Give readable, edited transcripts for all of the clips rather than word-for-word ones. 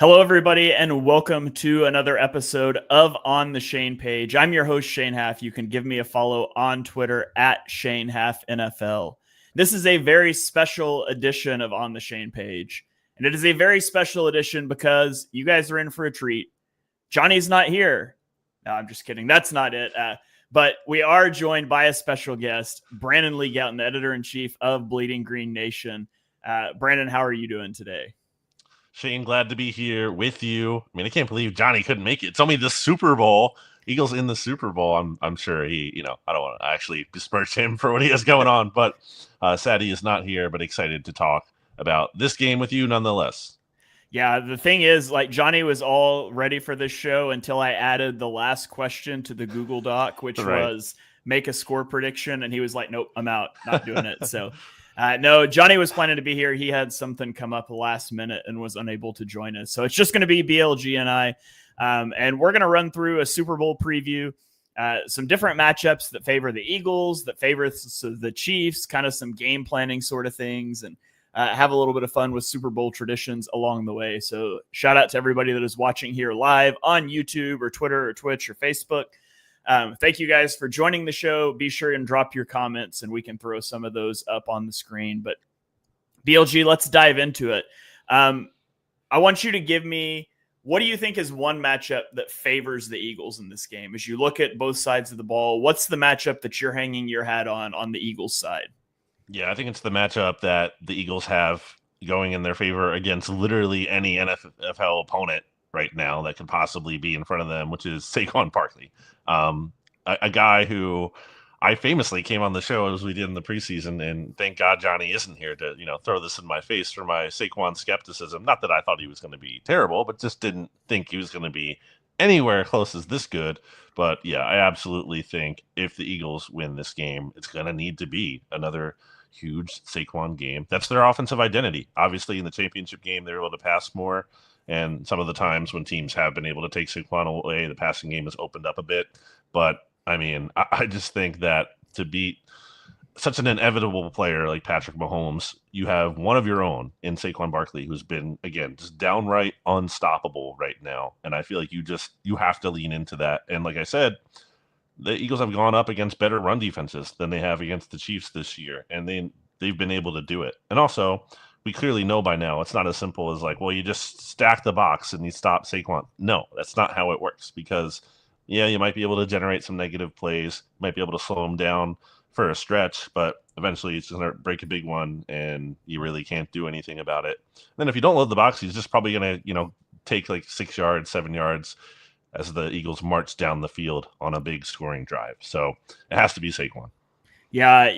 Hello, everybody, and welcome to another episode of On the Shane Page. I'm your host, Shane Half. You can give me a follow on Twitter at Shane Half NFL. This is a very special edition of On the Shane Page, and it is a very special edition because you guys are in for a treat. Jonny's not here. No, I'm just kidding. That's not it. But we are joined by a special guest, Brandon Lee Gowton, the editor-in-chief of Bleeding Green Nation. Brandon, how are you doing today? Shane, glad to be here with you. I mean, I can't believe Jonny couldn't make it. It's only the Super Bowl. Eagles in the Super Bowl. I'm sure he, I don't want to actually besmirch him for what he has going on, but sad he is not here, but excited to talk about this game with you nonetheless. Yeah, the thing is, like, Jonny was all ready for this show until I added the last question to the Google Doc, which was make a score prediction. And he was like, nope, I'm out, not doing it. So no, Jonny was planning to be here. He had something come up last minute and was unable to join us. So it's just going to be BLG and I. And we're going to run through a Super Bowl preview, some different matchups that favor the Eagles, that favor the Chiefs, kind of some game planning sort of things, and have a little bit of fun with Super Bowl traditions along the way. So shout out to everybody that is watching here live on YouTube or Twitter or Twitch or Facebook. Thank you guys for joining the show. Be sure and drop your comments and we can throw some of those up on the screen. But BLG, let's dive into it. I want you to give me, what do you think is one matchup that favors the Eagles in this game? As you look at both sides of the ball, what's the matchup that you're hanging your hat on the Eagles side? Yeah, I think it's the matchup that the Eagles have going in their favor against literally any NFL opponent right now that could possibly be in front of them, which is Saquon Barkley. A guy who I famously came on the show as we did in the preseason, and thank God Jonny isn't here to, throw this in my face for my Saquon skepticism. Not that I thought he was going to be terrible, but just didn't think he was going to be anywhere close as this good. But yeah, I absolutely think if the Eagles win this game, it's going to need to be another huge Saquon game. That's their offensive identity. Obviously, in the championship game, they're able to pass more. And some of the times when teams have been able to take Saquon away, the passing game has opened up a bit. But, I mean, I just think that to beat such an inevitable player like Patrick Mahomes, you have one of your own in Saquon Barkley who's been, again, just downright unstoppable right now. And I feel like you have to lean into that. And like I said, the Eagles have gone up against better run defenses than they have against the Chiefs this year. And they've been able to do it. And also, we clearly know by now it's not as simple as like, well, you just stack the box and you stop Saquon. No, that's not how it works because, yeah, you might be able to generate some negative plays, might be able to slow him down for a stretch, but eventually it's going to break a big one and you really can't do anything about it. And then if you don't load the box, he's just probably going to, take like 6 yards, 7 yards as the Eagles march down the field on a big scoring drive. So it has to be Saquon. Yeah.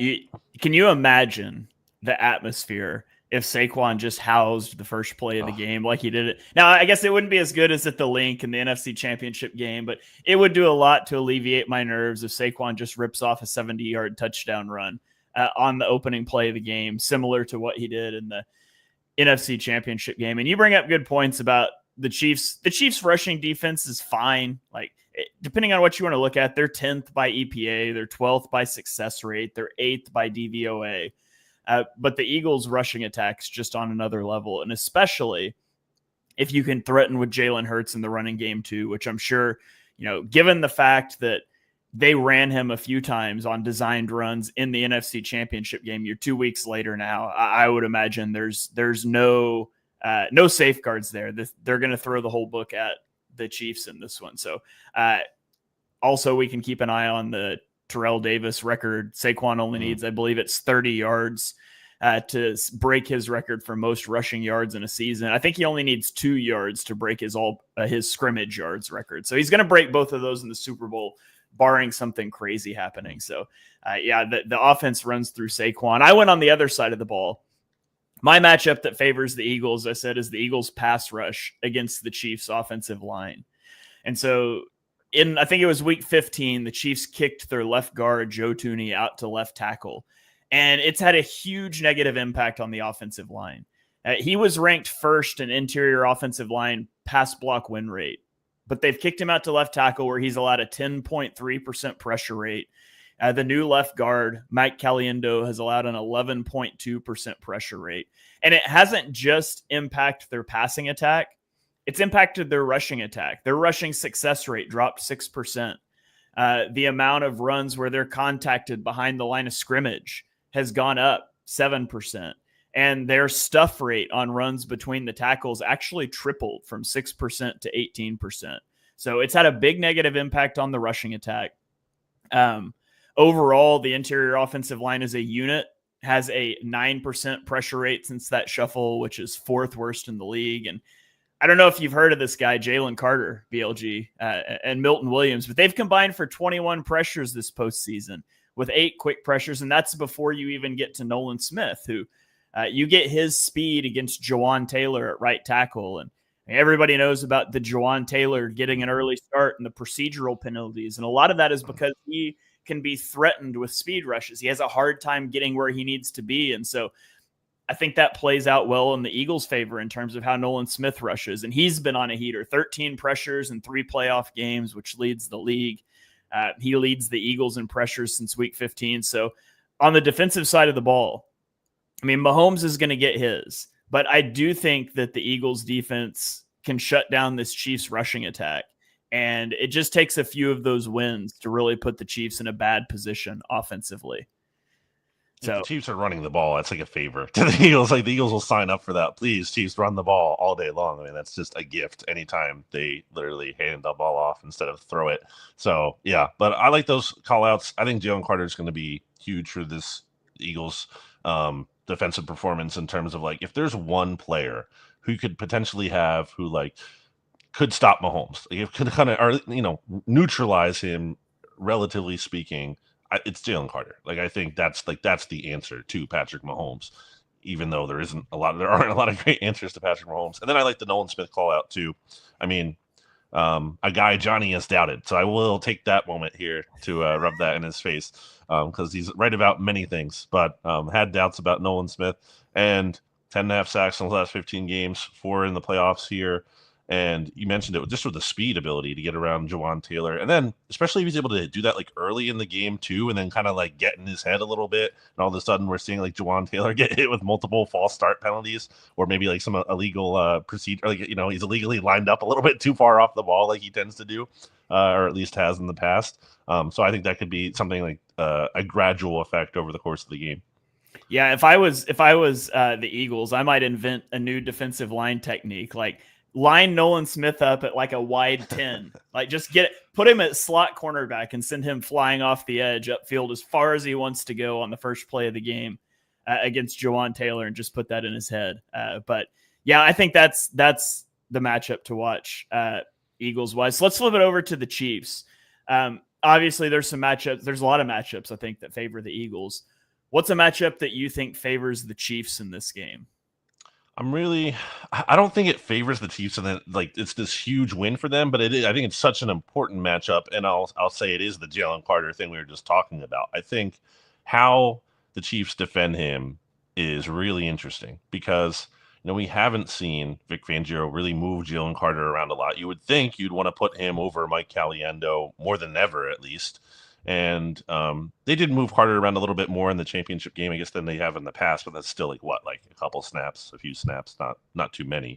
Can you imagine the atmosphere if Saquon just housed the first play of the game like he did it? Now, I guess it wouldn't be as good as at the Link in the NFC Championship game, but it would do a lot to alleviate my nerves if Saquon just rips off a 70-yard touchdown run on the opening play of the game, similar to what he did in the NFC Championship game. And you bring up good points about the Chiefs. The Chiefs rushing defense is fine. Like, depending on what you want to look at, they're 10th by EPA, they're 12th by success rate, they're 8th by DVOA. But the Eagles' rushing attack's just on another level, and especially if you can threaten with Jalen Hurts in the running game too, which I'm sure, given the fact that they ran him a few times on designed runs in the NFC Championship game, you're 2 weeks later now, I would imagine there's no safeguards there. They're going to throw the whole book at the Chiefs in this one. So also we can keep an eye on the Terrell Davis record. Saquon only needs, I believe it's 30 yards to break his record for most rushing yards in a season. I think he only needs 2 yards to break his scrimmage yards record. So he's going to break both of those in the Super Bowl, barring something crazy happening. So the offense runs through Saquon. I went on the other side of the ball. My matchup that favors the Eagles, I said, is the Eagles pass rush against the Chiefs offensive line. And so I think it was week 15, the Chiefs kicked their left guard, Joe Thuney, out to left tackle. And it's had a huge negative impact on the offensive line. He was ranked first in interior offensive line pass block win rate, but they've kicked him out to left tackle where he's allowed a 10.3% pressure rate. The new left guard, Mike Caliendo, has allowed an 11.2% pressure rate. And it hasn't just impacted their passing attack. it's impacted their rushing attack. Their rushing success rate dropped 6%. The amount of runs where they're contacted behind the line of scrimmage has gone up 7%. And their stuff rate on runs between the tackles actually tripled from 6% to 18%. So it's had a big negative impact on the rushing attack. Overall, the interior offensive line as a unit has a 9% pressure rate since that shuffle, which is 4th worst in the league. And I don't know if you've heard of this guy, Jalen Carter, BLG, and Milton Williams, but they've combined for 21 pressures this postseason with 8 quick pressures, and that's before you even get to Nolan Smith, who you get his speed against Jawan Taylor at right tackle, and everybody knows about the Jawan Taylor getting an early start and the procedural penalties, and a lot of that is because he can be threatened with speed rushes. He has a hard time getting where he needs to be, and so I think that plays out well in the Eagles' favor in terms of how Nolan Smith rushes. And he's been on a heater, 13 pressures in 3 playoff games, which leads the league. He leads the Eagles in pressures since week 15. So on the defensive side of the ball, I mean, Mahomes is going to get his. But I do think that the Eagles' defense can shut down this Chiefs rushing attack. And it just takes a few of those wins to really put the Chiefs in a bad position offensively. If the Chiefs are running the ball, that's like a favor to the Eagles. Like the Eagles will sign up for that. Please, Chiefs, run the ball all day long. I mean, that's just a gift anytime they literally hand the ball off instead of throw it. So, yeah, but I like those call outs. I think Jalen Carter is going to be huge for this Eagles defensive performance in terms of like if there's one player who could potentially have who like could stop Mahomes, like, it could kind of, or, you know, neutralize him, relatively speaking. It's Jalen Carter. Like I think that's the answer to Patrick Mahomes, even though there aren't a lot of great answers to Patrick Mahomes. And then I like the Nolan Smith call out too. I mean, a guy Jonny has doubted, so I will take that moment here to rub that in his face because he's right about many things, but had doubts about Nolan Smith and 10.5 sacks in the last 15 games, 4 in the playoffs here. And you mentioned it just with the speed ability to get around Jawan Taylor. And then especially if he's able to do that like early in the game too, and then kind of like get in his head a little bit. And all of a sudden we're seeing like Jawan Taylor get hit with multiple false start penalties or maybe like some illegal procedure, like, you know, he's illegally lined up a little bit too far off the ball like he tends to do, or at least has in the past. So I think that could be something like a gradual effect over the course of the game. Yeah, if I was the Eagles, I might invent a new defensive line technique, like line Nolan Smith up at like a wide 10, like just put him at slot cornerback and send him flying off the edge upfield as far as he wants to go on the first play of the game against Jawan Taylor and just put that in his head. But yeah, I think that's the matchup to watch Eagles wise. So let's flip it over to the Chiefs. Obviously there's some matchups. There's a lot of matchups I think that favor the Eagles. What's a matchup that you think favors the Chiefs in this game? I don't think it favors the Chiefs and then like it's this huge win for them, but I think it's such an important matchup. And I'll say it is the Jalen Carter thing we were just talking about. I think how the Chiefs defend him is really interesting because, you know, we haven't seen Vic Fangio really move Jalen Carter around a lot. You would think you'd want to put him over Mike Caliendo more than ever, at least. And they did move Carter around a little bit more in the championship game, I guess, than they have in the past. But that's still like a couple snaps, a few snaps, not too many.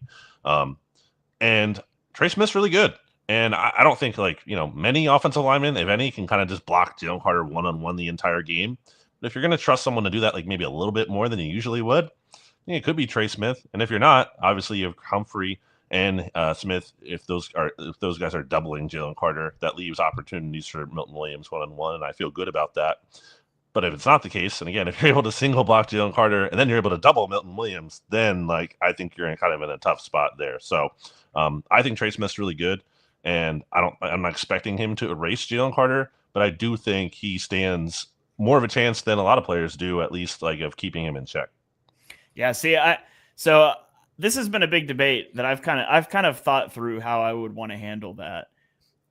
And Trey Smith's really good. And I don't think many offensive linemen, if any, can kind of just block Jalen Carter one-on-one the entire game. But if you're going to trust someone to do that, like maybe a little bit more than you usually would, I think it could be Trey Smith. And if you're not, obviously you have Humphrey and Smith. If those guys are doubling Jalen Carter, that leaves opportunities for Milton Williams one-on-one, and I feel good about that. But if it's not the case, and again, if you're able to single block Jalen Carter and then you're able to double Milton Williams, then I think you're in a tough spot there. So I think Trey Smith's really good, and I'm not expecting him to erase Jalen Carter, but I do think he stands more of a chance than a lot of players do, at least of keeping him in check. Yeah. See, this has been a big debate that I've kind of thought through how I would want to handle that.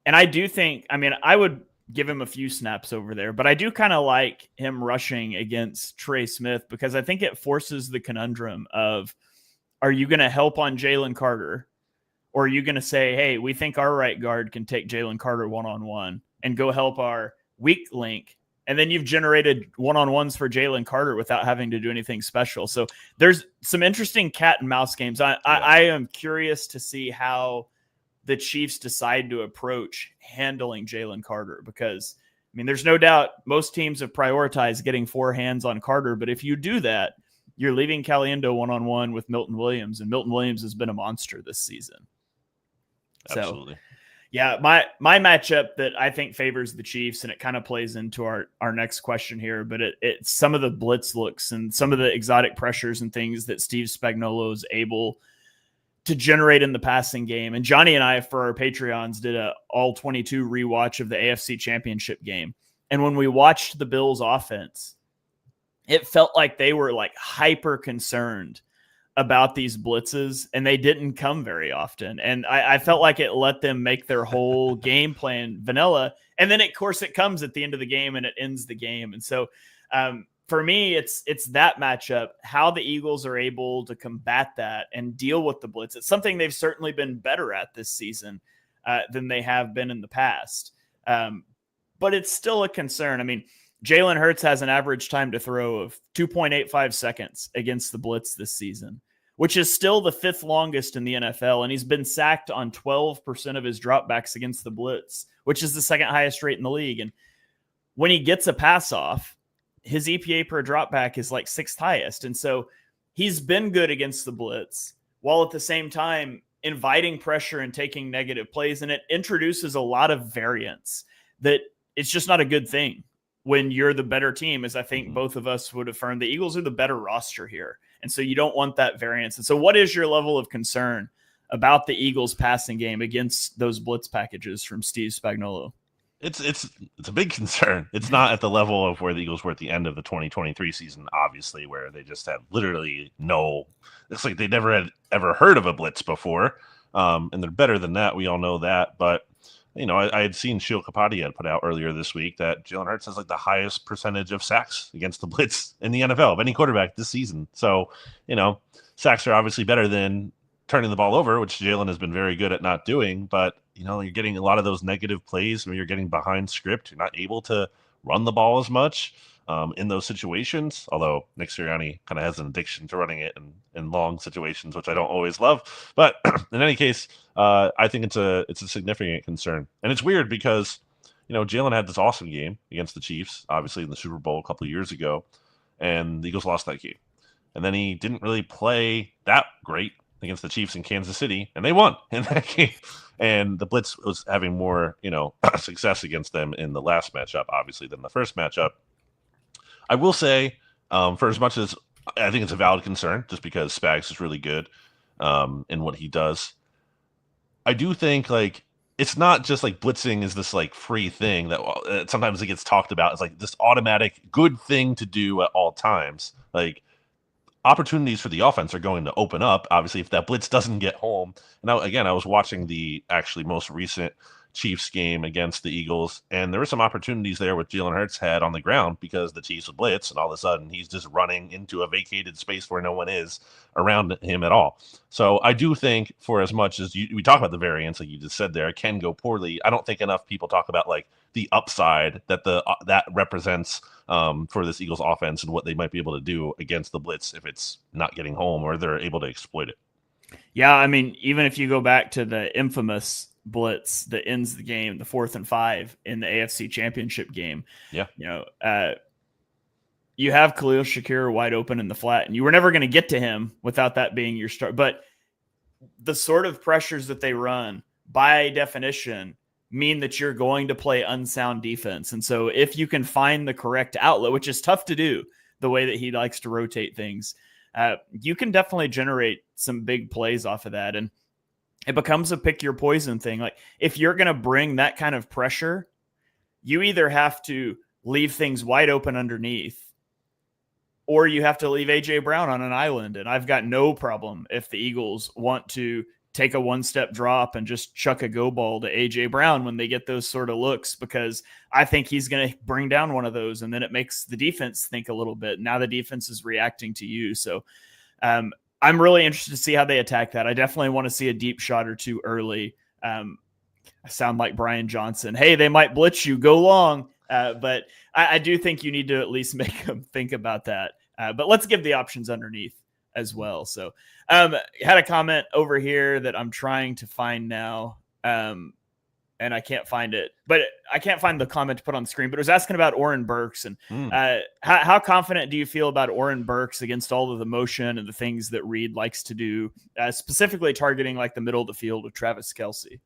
And I do think, I would give him a few snaps over there, but I do kind of like him rushing against Trey Smith because I think it forces the conundrum of, are you going to help on Jalen Carter? Or are you going to say, hey, we think our right guard can take Jalen Carter one-on-one and go help our weak link And then you've generated one-on-ones for Jalen Carter without having to do anything special. So there's some interesting cat and mouse games. I am curious to see how the Chiefs decide to approach handling Jalen Carter, because I mean, there's no doubt most teams have prioritized getting 4 hands on Carter. But if you do that, you're leaving Caliendo one-on-one with Milton Williams, and Milton Williams has been a monster this season. Absolutely. So, yeah, my matchup that I think favors the Chiefs, and it kind of plays into our next question here, but it's some of the blitz looks and some of the exotic pressures and things that Steve Spagnuolo is able to generate in the passing game. And Jonny and I, for our Patreons, did a all 22 rewatch of the AFC Championship game. And when we watched the Bills offense, it felt like they were like hyper concerned about these blitzes, and they didn't come very often. And I felt like it let them make their whole game plan vanilla. And then, of course, it comes at the end of the game and it ends the game. And so for me, it's that matchup, how the Eagles are able to combat that and deal with the blitz. It's something they've certainly been better at this season than they have been in the past. But it's still a concern. I mean, Jalen Hurts has an average time to throw of 2.85 seconds against the blitz this season, which is still the 5th longest in the NFL. And he's been sacked on 12% of his dropbacks against the blitz, which is the 2nd highest rate in the league. And when he gets a pass off, his EPA per dropback is like 6th highest. And so he's been good against the blitz, while at the same time inviting pressure and taking negative plays. And it introduces a lot of variance that it's just not a good thing when you're the better team, as I think both of us would affirm. The Eagles are the better roster here. And so you don't want that variance. And so what is your level of concern about the Eagles passing game against those blitz packages from Steve Spagnuolo? It's a big concern. It's not at the level of where the Eagles were at the end of the 2023 season, obviously, where they just had literally it's like they never had ever heard of a blitz before. And they're better than that. We all know that. But, you know, I had seen Sheil Kapadi had put out earlier this week that Jalen Hurts has like the highest percentage of sacks against the blitz in the NFL of any quarterback this season. So, you know, sacks are obviously better than turning the ball over, which Jalen has been very good at not doing. But, you know, you're getting a lot of those negative plays when you're getting behind script. You're not able to run the ball as much in those situations, although Nick Sirianni kind of has an addiction to running it in long situations, which I don't always love. But in any case, I think it's a significant concern. And it's weird because, you know, Jalen had this awesome game against the Chiefs, obviously in the Super Bowl a couple of years ago, and the Eagles lost that game. And then he didn't really play that great against the Chiefs in Kansas City, and they won in that game. And the blitz was having more, you know, success against them in the last matchup, obviously, than the first matchup. I will say, for as much as I think it's a valid concern, just because Spags is really good in what he does, I do think, like, it's not just like blitzing is this like free thing that sometimes it gets talked about as like this automatic good thing to do at all times. Like, opportunities for the offense are going to open up, obviously, if that blitz doesn't get home. Now, again, I was watching the actually most recent Chiefs game against the Eagles, and there were some opportunities there with Jalen Hurts had on the ground because the Chiefs would blitz, and all of a sudden he's just running into a vacated space where no one is around him at all. So I do think, for as much as we talk about the variance, like you just said there, it can go poorly. I don't think enough people talk about like the upside that that represents for this Eagles offense and what they might be able to do against the blitz if it's not getting home or they're able to exploit it. Yeah, I mean, even if you go back to the infamous blitz that ends the game, the 4th and 5 in the AFC Championship game. Yeah. You know, you have Khalil Shakir wide open in the flat, and you were never going to get to him without that being your start. But the sort of pressures that they run, by definition, mean that you're going to play unsound defense. And so if you can find the correct outlet, which is tough to do the way that he likes to rotate things, you can definitely generate some big plays off of that. And it becomes a pick your poison thing. Like, if you're going to bring that kind of pressure, you either have to leave things wide open underneath, or you have to leave A.J. Brown on an island. And I've got no problem if the Eagles want to take a one-step drop and just chuck a go ball to A.J. Brown when they get those sort of looks, because I think he's going to bring down one of those, and then it makes the defense think a little bit. Now the defense is reacting to you. So I'm really interested to see how they attack that. I definitely want to see a deep shot or two early. I sound like Brian Johnson. Hey, they might blitz you. Go long. But I do think you need to at least make them think about that. But let's give the options underneath as well. So had a comment over here that I'm trying to find now. And I can't find it, but I can't find the comment to put on the screen, but it was asking about Oren Burks and how confident do you feel about Oren Burks against all of the motion and the things that Reed likes to do, specifically targeting like the middle of the field with Travis Kelce?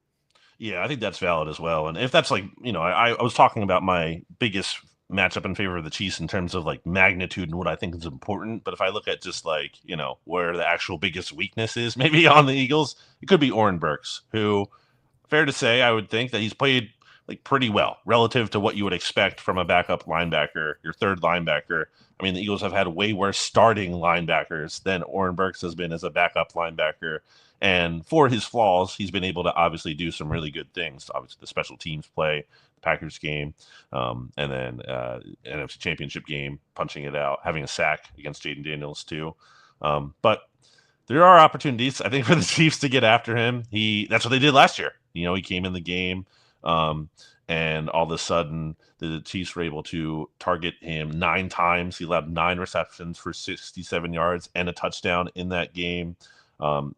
Yeah, I think that's valid as well. And if that's like, I was talking about my biggest matchup in favor of the Chiefs in terms of like magnitude and what I think is important. But if I look at just like, where the actual biggest weakness is maybe on the Eagles, it could be Oren Burks, who, fair to say, I would think that he's played like pretty well relative to what you would expect from a backup linebacker, your third linebacker. I mean, the Eagles have had way worse starting linebackers than Oren Burks has been as a backup linebacker. And for his flaws, he's been able to obviously do some really good things. Obviously, the special teams play, the Packers game, and then NFC Championship game, punching it out, having a sack against Jaden Daniels too. But there are opportunities, I think, for the Chiefs to get after him. That's what they did last year. He came in the game, and all of a sudden, the Chiefs were able to target him 9 times. He allowed 9 receptions for 67 yards and a touchdown in that game.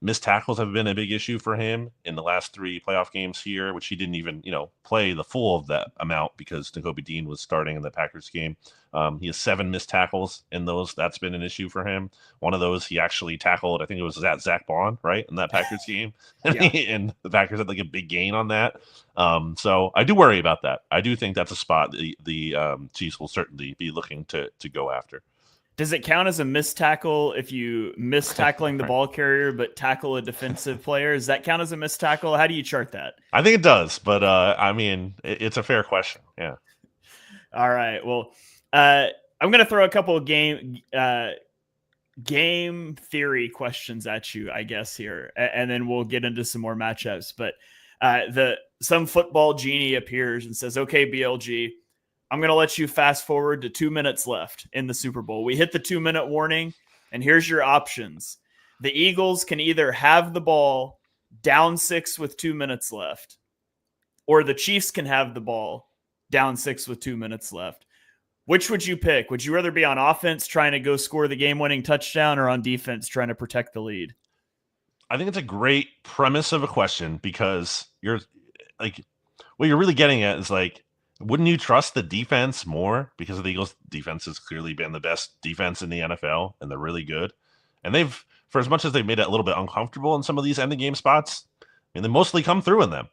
Missed tackles have been a big issue for him in the last 3 playoff games here, which he didn't even, play the full of that amount because Nakobe Dean was starting in the Packers game. He has 7 missed tackles in those. That's been an issue for him. One of those he actually tackled, I think it was Zach Bond, right, in that Packers game. And the Packers had like a big gain on that. So I do worry about that. I do think that's a spot the Chiefs will certainly be looking to go after. Does it count as a missed tackle if you miss tackling the ball carrier but tackle a defensive player? Does that count as a missed tackle? How do you chart that? I think it does, but I mean, it's a fair question. Yeah. All right. Well, I'm going to throw a couple of game theory questions at you, I guess, here, and then we'll get into some more matchups. But some football genie appears and says, "Okay, BLG, I'm going to let you fast forward to 2 minutes left in the Super Bowl. We hit the 2-minute warning, and here's your options. The Eagles can either have the ball down 6 with 2 minutes left, or the Chiefs can have the ball down 6 with 2 minutes left. Which would you pick? Would you rather be on offense trying to go score the game-winning touchdown or on defense trying to protect the lead?" I think it's a great premise of a question because you're like, what you're really getting at is like, wouldn't you trust the defense more? Because the Eagles' defense has clearly been the best defense in the NFL, and they're really good. And they've, for as much as they've made it a little bit uncomfortable in some of these ending game spots, I mean, they mostly come through in them.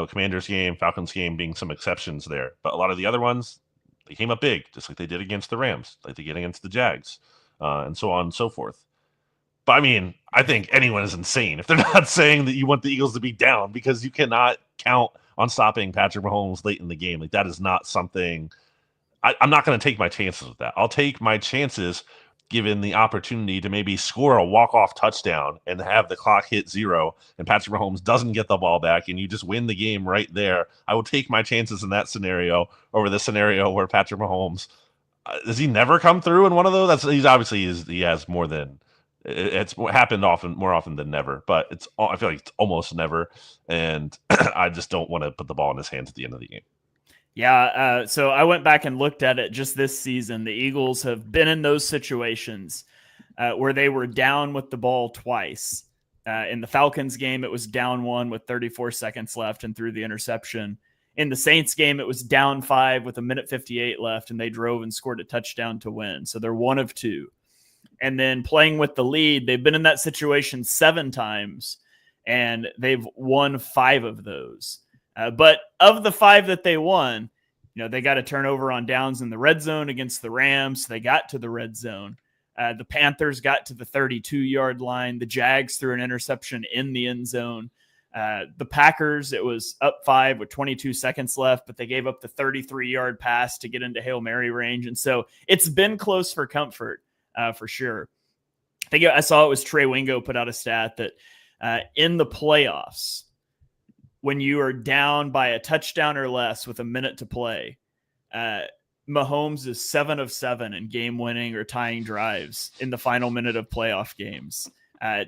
Commanders game, Falcons game being some exceptions there. But a lot of the other ones, they came up big, just like they did against the Rams, like they did against the Jags, and so on and so forth. But I mean, I think anyone is insane if they're not saying that you want the Eagles to be down, because you cannot count on stopping Patrick Mahomes late in the game. Like, that is not something I'm not going to take my chances with that. I'll take my chances given the opportunity to maybe score a walk-off touchdown and have the clock hit 0 and Patrick Mahomes doesn't get the ball back and you just win the game right there. I will take my chances in that scenario over the scenario where Patrick Mahomes does he never come through in one of those? He has more than it's happened more often than never, but I feel like it's almost never, and I just don't want to put the ball in his hands at the end of the game. Yeah, so I went back and looked at it just this season. The Eagles have been in those situations where they were down with the ball twice. In the Falcons game, it was down 1 with 34 seconds left and threw the interception. In the Saints game, it was down 5 with 1:58 left, and they drove and scored a touchdown to win. So they're 1 of 2. And then playing with the lead, they've been in that situation 7 times, and they've won 5 of those. But of the 5 that they won, they got a turnover on downs in the red zone against the Rams. They got to the red zone. The Panthers got to the 32-yard line. The Jags threw an interception in the end zone. The Packers, it was up 5 with 22 seconds left, but they gave up the 33-yard pass to get into Hail Mary range. And so it's been close for comfort, for sure. I think I saw it was Trey Wingo put out a stat that in the playoffs, when you are down by a touchdown or less with a minute to play, Mahomes is 7 of 7 in game-winning or tying drives in the final minute of playoff games.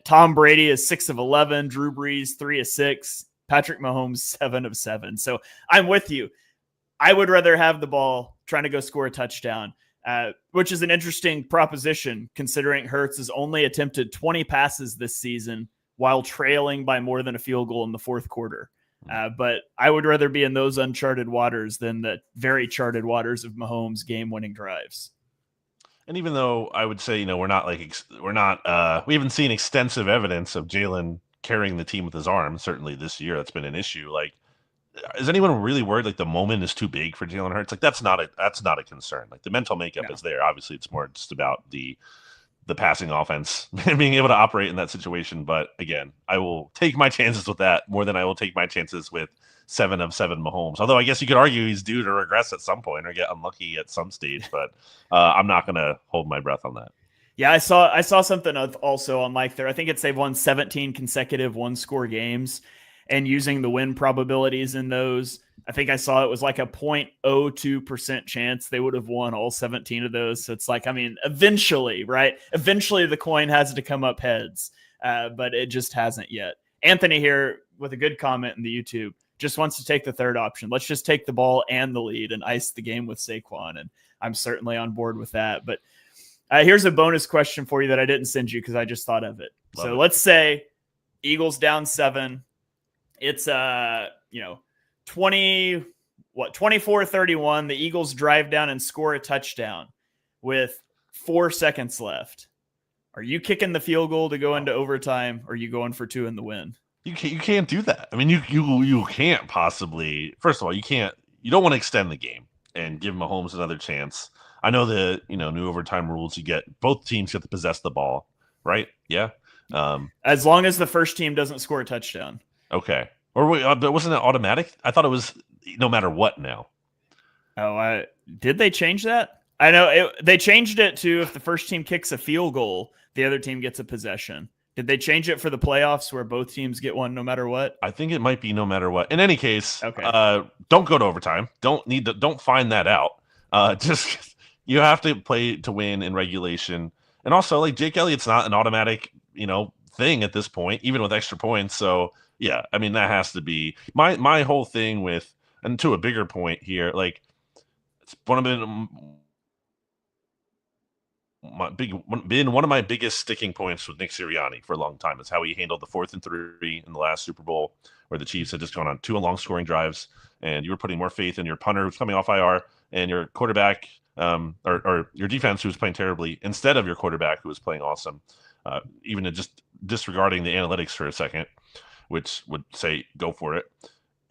Tom Brady is 6 of 11, Drew Brees 3 of 6, Patrick Mahomes 7 of 7. So I'm with you. I would rather have the ball trying to go score a touchdown, which is an interesting proposition considering Hurts has only attempted 20 passes this season while trailing by more than a field goal in the fourth quarter. But I would rather be in those uncharted waters than the very charted waters of Mahomes' game-winning drives. And even though I would say, we haven't seen extensive evidence of Jalen carrying the team with his arm. Certainly this year, that's been an issue. Like, is anyone really worried like the moment is too big for Jalen Hurts? Like that's not a concern. Like the mental makeup is there. Obviously, it's more just about the passing offense and being able to operate in that situation. But again, I will take my chances with that more than I will take my chances with 7 of 7 Mahomes. Although I guess you could argue he's due to regress at some point or get unlucky at some stage. But I'm not going to hold my breath on that. Yeah, I saw something also on Mike there. I think they've won 17 consecutive one-score games, and using the win probabilities in those, I think I saw it was like a 0.02% chance they would have won all 17 of those. So it's like, I mean, eventually, right? Eventually the coin has to come up heads, but it just hasn't yet. Anthony here with a good comment in the YouTube just wants to take the third option. Let's just take the ball and the lead and ice the game with Saquon. And I'm certainly on board with that. But here's a bonus question for you that I didn't send you because I just thought of it. Let's say Eagles down 7. It's 24-31. The Eagles drive down and score a touchdown with 4 seconds left. Are you kicking the field goal to go into overtime, or are you going for 2 in the win? You can't do that. I mean, you can't possibly. First of all, you don't want to extend the game and give Mahomes another chance. I know the new overtime rules. You get both teams get to possess the ball, right? Yeah. As long as the first team doesn't score a touchdown. Okay. Or but wasn't it automatic? I thought it was no matter what now. Oh, did they change that? I know they changed it to if the first team kicks a field goal, the other team gets a possession. Did they change it for the playoffs where both teams get one no matter what? I think it might be no matter what. In any case, okay. Don't go to overtime. Don't find that out. Just you have to play to win in regulation. And also, like Jake Elliott's not an automatic, thing at this point, even with extra points. So yeah, I mean that has to be my whole thing with, and to a bigger point here, like it's one of my biggest sticking points with Nick Sirianni for a long time is how he handled the 4th and 3 in the last Super Bowl, where the Chiefs had just gone on 2 long scoring drives, and you were putting more faith in your punter who's coming off IR and your quarterback, or your defense who was playing terribly, instead of your quarterback who was playing awesome. Even just disregarding the analytics for a second, which would say go for it.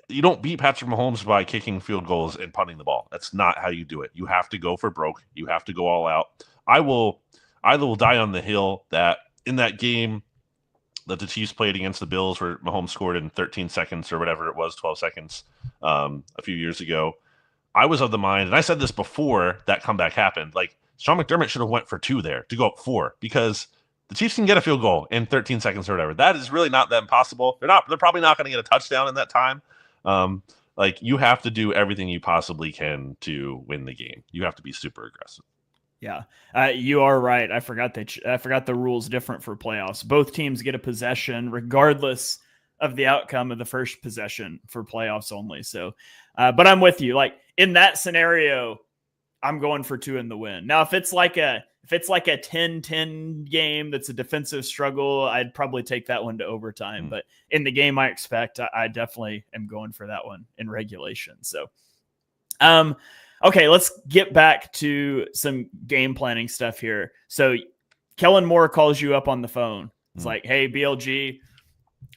You don't beat Patrick Mahomes by kicking field goals and punting the ball. That's not how you do it. You have to go for broke. You have to go all out. I will die on the hill that in that game that the Chiefs played against the Bills where Mahomes scored in 13 seconds or whatever it was, 12 seconds a few years ago, I was of the mind, and I said this before that comeback happened, like Sean McDermott should have went for 2 there to go up 4 because the Chiefs can get a field goal in 13 seconds or whatever. That is really not that impossible. They're probably not going to get a touchdown in that time. Like you have to do everything you possibly can to win the game. You have to be super aggressive. Yeah, you are right. I forgot the rules different for playoffs. Both teams get a possession regardless of the outcome of the first possession for playoffs only. So, but I'm with you. Like in that scenario, I'm going for 2 in the win. Now, if it's like a 10-10 game that's a defensive struggle, I'd probably take that one to overtime. But in the game I expect, I definitely am going for that one in regulation. So, okay, let's get back to some game planning stuff here. So Kellen Moore calls you up on the phone. It's like, hey, BLG,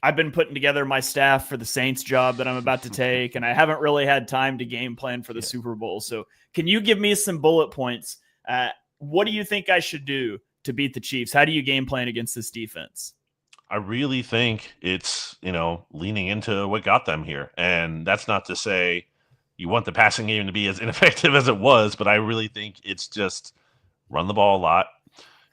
I've been putting together my staff for the Saints job that I'm about to take, and I haven't really had time to game plan for the Super Bowl. So can you give me some bullet points? What do you think I should do to beat the Chiefs? How do you game plan against this defense? I really think it's, leaning into what got them here. And that's not to say you want the passing game to be as ineffective as it was, but I really think it's just run the ball a lot.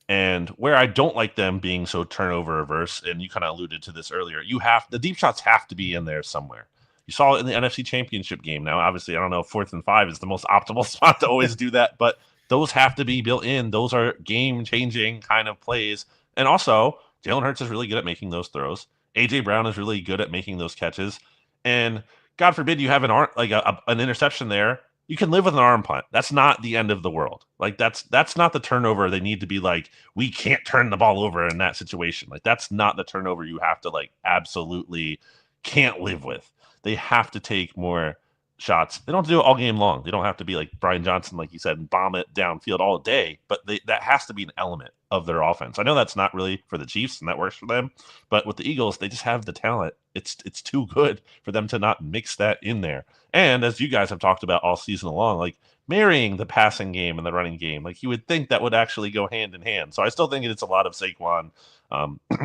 And where I don't like them being so turnover averse, and you kind of alluded to this earlier, the deep shots have to be in there somewhere. You saw it in the NFC Championship game. Now, obviously, I don't know if 4th and 5 is the most optimal spot to always do that, but those have to be built in. Those are game-changing kind of plays. And also, Jalen Hurts is really good at making those throws. A.J. Brown is really good at making those catches. And God forbid you have an interception there. You can live with an arm punt. That's not the end of the world. Like that's not the turnover they need to be like, we can't turn the ball over in that situation. Like that's not the turnover you have to like absolutely can't live with. They have to take more shots. They don't have to do it all game long. They don't have to be like Brian Johnson, like you said, and bomb it downfield all day. But that has to be an element of their offense. I know that's not really for the Chiefs, and that works for them. But with the Eagles, they just have the talent. It's too good for them to not mix that in there. And as you guys have talked about all season long, like marrying the passing game and the running game, like you would think that would actually go hand in hand. So I still think it's a lot of Saquon,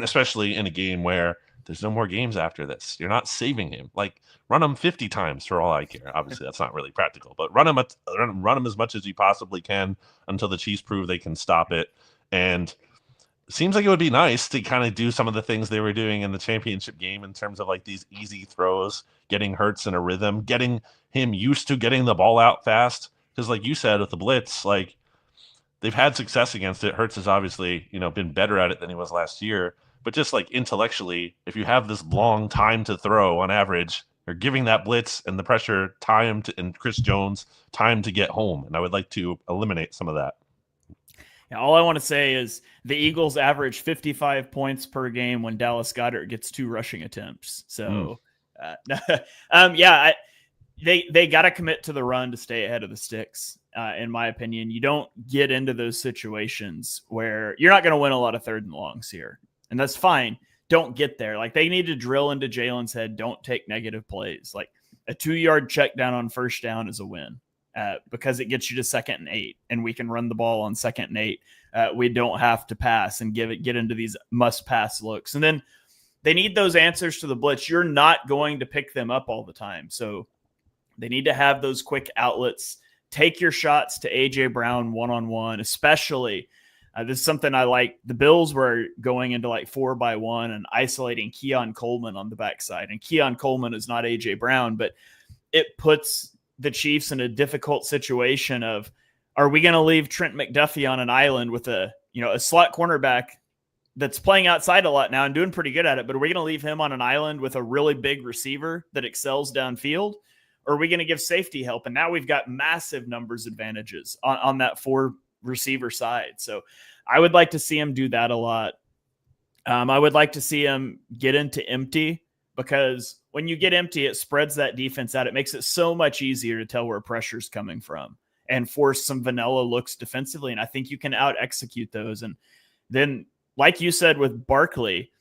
especially in a game where there's no more games after this. You're not saving him. Like run him 50 times for all I care. Obviously, that's not really practical, but run him as much as you possibly can until the Chiefs prove they can stop it. And it seems like it would be nice to kind of do some of the things they were doing in the championship game in terms of like these easy throws, getting Hurts in a rhythm, getting him used to getting the ball out fast. Because like you said with the blitz, like they've had success against it. Hurts has obviously, been better at it than he was last year. But just like intellectually, if you have this long time to throw on average, you're giving that blitz and the pressure time to, and Chris Jones time to get home. And I would like to eliminate some of that. Yeah, all I want to say is the Eagles average 55 points per game when Dallas Goedert gets 2 rushing attempts. So, they got to commit to the run to stay ahead of the sticks. In my opinion, you don't get into those situations where you're not going to win a lot of 3rd and longs here. And that's fine. Don't get there. Like they need to drill into Jalen's head. Don't take negative plays. Like a 2-yard check down on 1st down is a win because it gets you to 2nd and 8, and we can run the ball on 2nd and 8. We don't have to pass and get into these must pass looks. And then they need those answers to the blitz. You're not going to pick them up all the time. So they need to have those quick outlets. Take your shots to AJ Brown one-on-one, especially. This is something I like. The Bills were going into like 4-by-1 and isolating Keon Coleman on the backside. And Keon Coleman is not AJ Brown, but it puts the Chiefs in a difficult situation of, are we going to leave Trent McDuffie on an island with a slot cornerback that's playing outside a lot now and doing pretty good at it, but are we going to leave him on an island with a really big receiver that excels downfield? Or are we going to give safety help? And now we've got massive numbers advantages on that 4 receiver side. So I would like to see him do that a lot. I would like to see him get into empty, because when you get empty, it spreads that defense out. It makes it so much easier to tell where pressure's coming from and force some vanilla looks defensively. And I think you can out execute those. And then, like you said, with Barkley,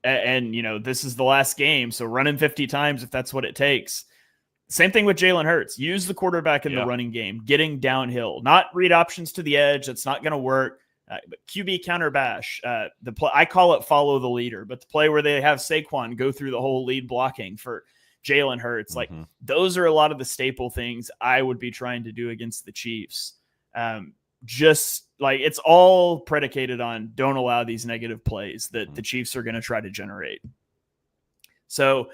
and this is the last game, so run him 50 times if that's what it takes. Same thing with Jalen Hurts. Use the quarterback in the running game, getting downhill, not read options to the edge. That's not going to work. But QB counter bash. I call it follow the leader, but the play where they have Saquon go through the whole lead blocking for Jalen Hurts, like those are a lot of the staple things I would be trying to do against the Chiefs. Just like it's all predicated on don't allow these negative plays that the Chiefs are going to try to generate. So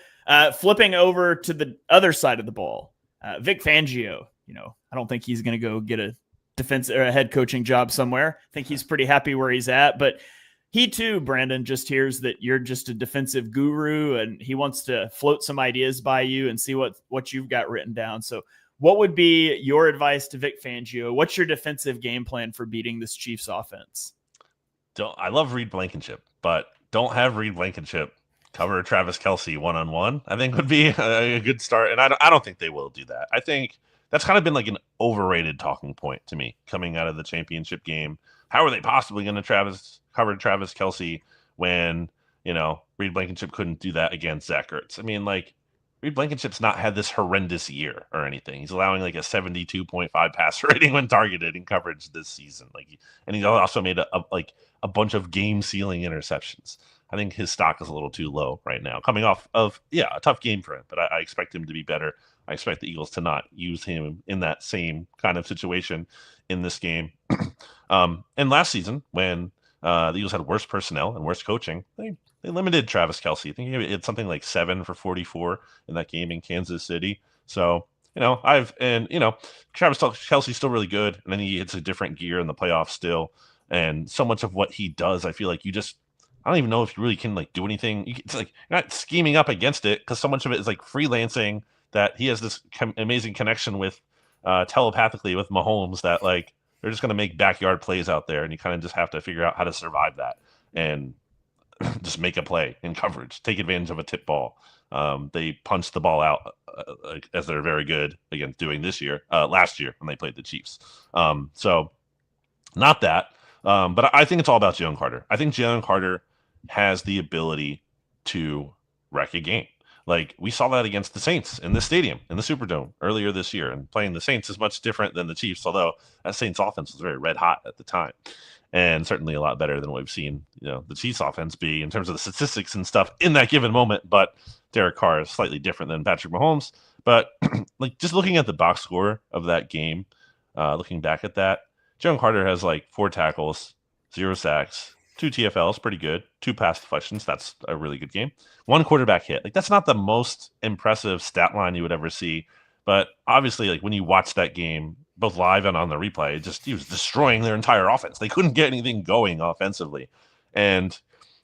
flipping over to the other side of the ball, Vic Fangio, I don't think he's going to go get a defensive or a head coaching job somewhere. I think he's pretty happy where he's at, but he too, Brandon, just hears that you're just a defensive guru and he wants to float some ideas by you and see what you've got written down. So what would be your advice to Vic Fangio? What's your defensive game plan for beating this Chiefs offense? I love Reed Blankenship, but don't have Reed Blankenship cover Travis Kelce one-on-one. I think would be a good start. And I don't think they will do that. I think that's kind of been like an overrated talking point to me coming out of the championship game. How are they possibly going to cover Travis Kelce when, Reed Blankenship couldn't do that against Zach Ertz? I mean, like, Reed Blankenship's not had this horrendous year or anything. He's allowing like a 72.5 passer rating when targeted in coverage this season. And he also made a bunch of game-sealing interceptions. I think his stock is a little too low right now, coming off of, a tough game for him. But I expect him to be better. I expect the Eagles to not use him in that same kind of situation in this game. And last season, when the Eagles had worse personnel and worse coaching, they limited Travis Kelce. I think he had something like 7 for 44 in that game in Kansas City. So, Travis Kelce's still really good. And then he hits a different gear in the playoffs still. And so much of what he does, I feel like I don't even know if you really can do anything. It's like you're not scheming up against it because so much of it is like freelancing that he has this amazing connection with telepathically with Mahomes that like they're just going to make backyard plays out there, and you kind of just have to figure out how to survive that and just make a play in coverage, take advantage of a tip ball. They punched the ball out as they're very good against doing this year, last year when they played the Chiefs. So not that, but I think it's all about Jalen Carter. I think Jalen Carter has the ability to wreck a game. Like we saw that against the Saints in the stadium, in the Superdome earlier this year, and playing the Saints is much different than the Chiefs, although that Saints offense was very red hot at the time and certainly a lot better than what we've seen, the Chiefs offense be in terms of the statistics and stuff in that given moment. But Derek Carr is slightly different than Patrick Mahomes. But like just looking at the box score of that game, looking back at that, Jalen Carter has like 4 tackles, 0 sacks, 2 TFLs, pretty good, 2 pass deflections. That's a really good game. 1 quarterback hit. Like that's not the most impressive stat line you would ever see. But obviously, like when you watch that game, both live and on the replay, he was destroying their entire offense. They couldn't get anything going offensively. And,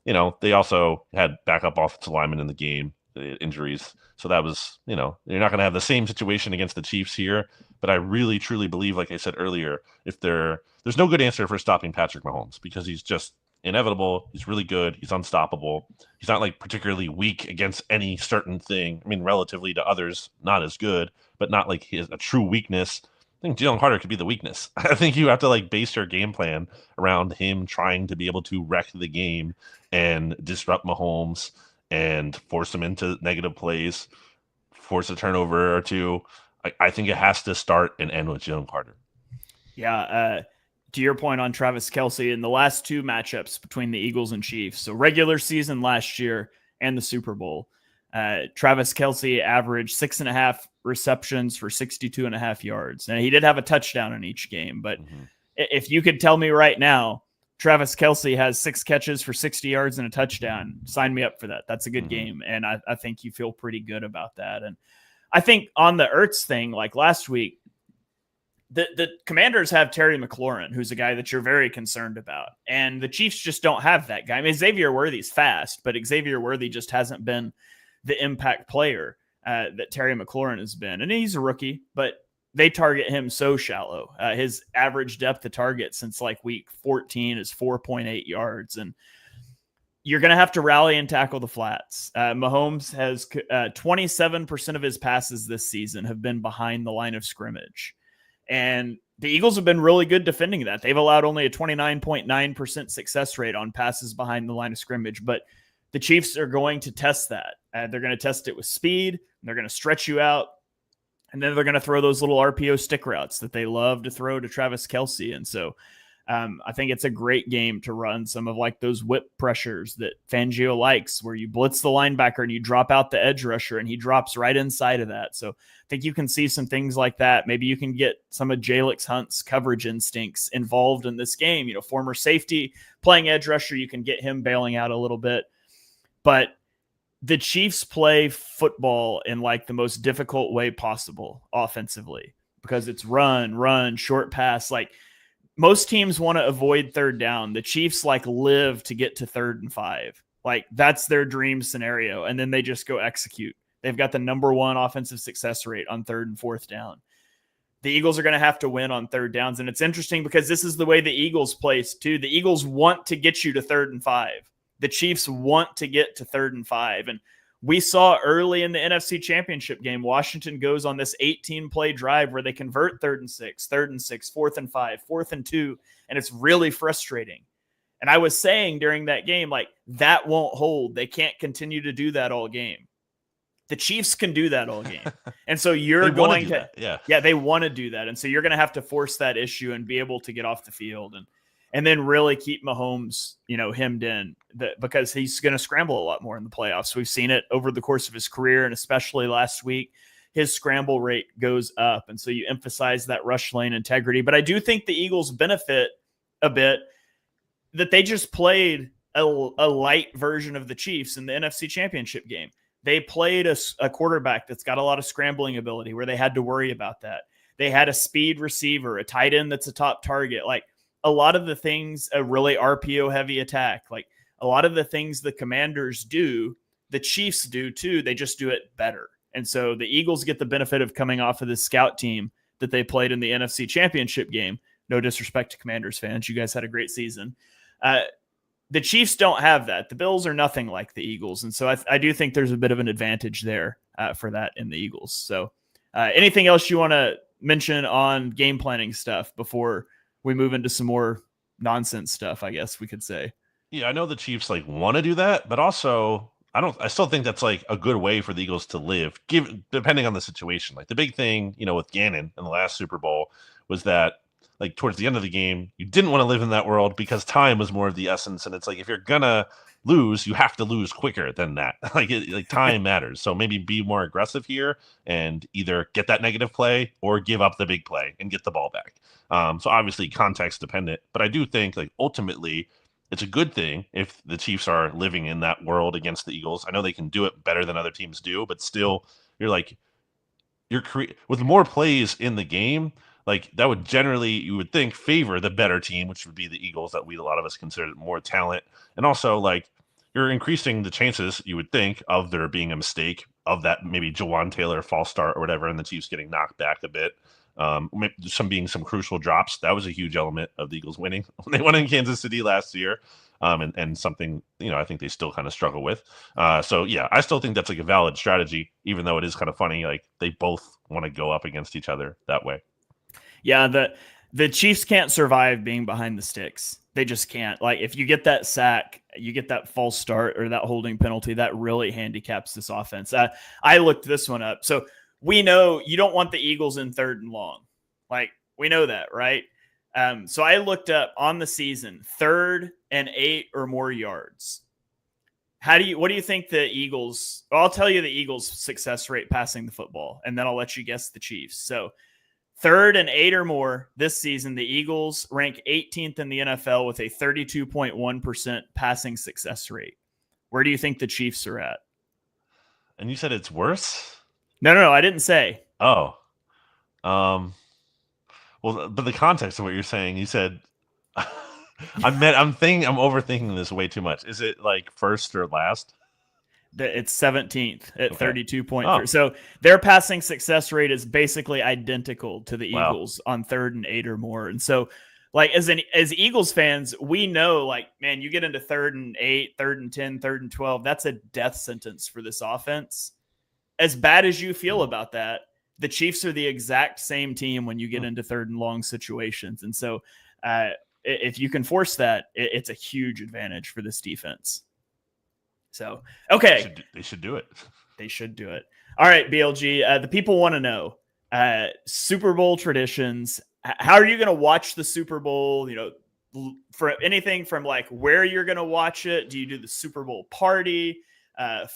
they also had backup offensive linemen in the game, injuries. So that was, you're not going to have the same situation against the Chiefs here. But I really, truly believe, like I said earlier, there's no good answer for stopping Patrick Mahomes because he's just inevitable. He's really good. He's unstoppable. He's not like particularly weak against any certain thing. I mean, relatively to others, not as good, but not like a true weakness. I think Jalen Carter could be the weakness. I think you have to like base your game plan around him trying to be able to wreck the game and disrupt Mahomes and force him into negative plays, force a turnover or two. I think it has to start and end with Jalen Carter. Yeah. To your point on Travis Kelce, in the last 2 matchups between the Eagles and Chiefs, so regular season last year and the Super Bowl, Travis Kelce averaged 6.5 receptions for 62.5 yards. And he did have a touchdown in each game. But if you could tell me right now, Travis Kelce has 6 catches for 60 yards and a touchdown, sign me up for that. That's a good game. And I think you feel pretty good about that. And I think on the Ertz thing, like last week, the Commanders have Terry McLaurin, who's a guy that you're very concerned about. And the Chiefs just don't have that guy. I mean, Xavier Worthy's fast, but Xavier Worthy just hasn't been the impact player that Terry McLaurin has been. And he's a rookie, but they target him so shallow. His average depth of target since like week 14 is 4.8 yards. And you're going to have to rally and tackle the flats. Mahomes has 27% of his passes this season have been behind the line of scrimmage. And the Eagles have been really good defending that. They've allowed only a 29.9% success rate on passes behind the line of scrimmage, but the Chiefs are going to test that. They're going to test it with speed. They're going to stretch you out. And then they're going to throw those little RPO stick routes that they love to throw to Travis Kelce. And so I think it's a great game to run some of like those whip pressures that Fangio likes, where you blitz the linebacker and you drop out the edge rusher and he drops right inside of that. So I think you can see some things like that. Maybe you can get some of LIX Hunt's coverage instincts involved in this game. Former safety playing edge rusher, you can get him bailing out a little bit. But the Chiefs play football in like the most difficult way possible offensively because it's run, short pass. Like most teams want to avoid third down. The Chiefs like live to get to 3rd and 5. Like that's their dream scenario. And then they just go execute. They've got the number 1 offensive success rate on 3rd and 4th down. The Eagles are going to have to win on 3rd downs. And it's interesting because this is the way the Eagles play too. The Eagles want to get you to 3rd and 5. The Chiefs want to get to 3rd and 5. And we saw early in the NFC Championship game, Washington goes on this 18-play drive where they convert 3rd and 6, 3rd and 6, 4th and 5, 4th and 2, and it's really frustrating. And I was saying during that game, like, that won't hold. They can't continue to do that all game. The Chiefs can do that all game. And so you're going to – yeah, they want to do that. And so you're going to have to force that issue and be able to get off the field and then really keep Mahomes, hemmed in because he's going to scramble a lot more in the playoffs. We've seen it over the course of his career, and especially last week, his scramble rate goes up. And so you emphasize that rush lane integrity. But I do think the Eagles benefit a bit that they just played a light version of the Chiefs in the NFC Championship game. They played a quarterback that's got a lot of scrambling ability where they had to worry about that. They had a speed receiver, a tight end that's a top target. Like, a lot of the things, a really RPO heavy attack, like a lot of the things the Commanders do, the Chiefs do too. They just do it better. And so the Eagles get the benefit of coming off of this scout team that they played in the NFC Championship game. No disrespect to Commanders fans. You guys had a great season. The Chiefs don't have that. The Bills are nothing like the Eagles. And so I do think there's a bit of an advantage there for that in the Eagles. So anything else you want to mention on game planning stuff before we move into some more nonsense stuff, I guess we could say? Yeah, I know the Chiefs want to do that, but also I still think that's a good way for the Eagles to live, depending on the situation. Like the big thing, with Gannon in the last Super Bowl was that towards the end of the game, you didn't want to live in that world because time was more of the essence. And it's if you're gonna lose, you have to lose quicker than that. Time matters. So maybe be more aggressive here and either get that negative play or give up the big play and get the ball back. So obviously context dependent, but I do think ultimately it's a good thing if the Chiefs are living in that world against the Eagles. I know they can do it better than other teams do, but still you're with more plays in the game. That would generally, you would think, favor the better team, which would be the Eagles, that a lot of us consider more talent. And also, you're increasing the chances, you would think, of there being a mistake, of that maybe Jawan Taylor false start or whatever, and the Chiefs getting knocked back a bit. Some crucial drops. That was a huge element of the Eagles winning when they won in Kansas City last year. And something, I think they still kind of struggle with. So, yeah, I still think that's a valid strategy, even though it is kind of funny. They both want to go up against each other that way. Yeah, the Chiefs can't survive being behind the sticks. They just can't. If you get that sack, you get that false start or that holding penalty, that really handicaps this offense. I looked this one up. So we know you don't want the Eagles in 3rd and long. We know that, right? So I looked up on the season, 3rd and 8 or more yards. What do you think the Eagles, I'll tell you the Eagles' success rate passing the football, and then I'll let you guess the Chiefs. So 3rd and 8 or more this season, the Eagles rank 18th in the NFL with a 32.1% passing success rate. Where do you think the Chiefs are at? And you said it's worse? No, I didn't say. Oh. Well, but the context of what you're saying, you said I'm overthinking this way too much. Is it first or last? It's 17th at 32.3. Oh. So their passing success rate is basically identical to the Eagles on 3rd and 8 or more. And so as Eagles fans, we know man, you get into 3rd and 8, 3rd and 10, 3rd and 12, that's a death sentence for this offense. As bad as you feel about that, the Chiefs are the exact same team when you get into 3rd and long situations. And so if you can force that, it's a huge advantage for this defense. So, okay. They should do it. They should do it. All right, BLG. The people want to know Super Bowl traditions. How are you going to watch the Super Bowl? For anything from where you're going to watch it. Do you do the Super Bowl party?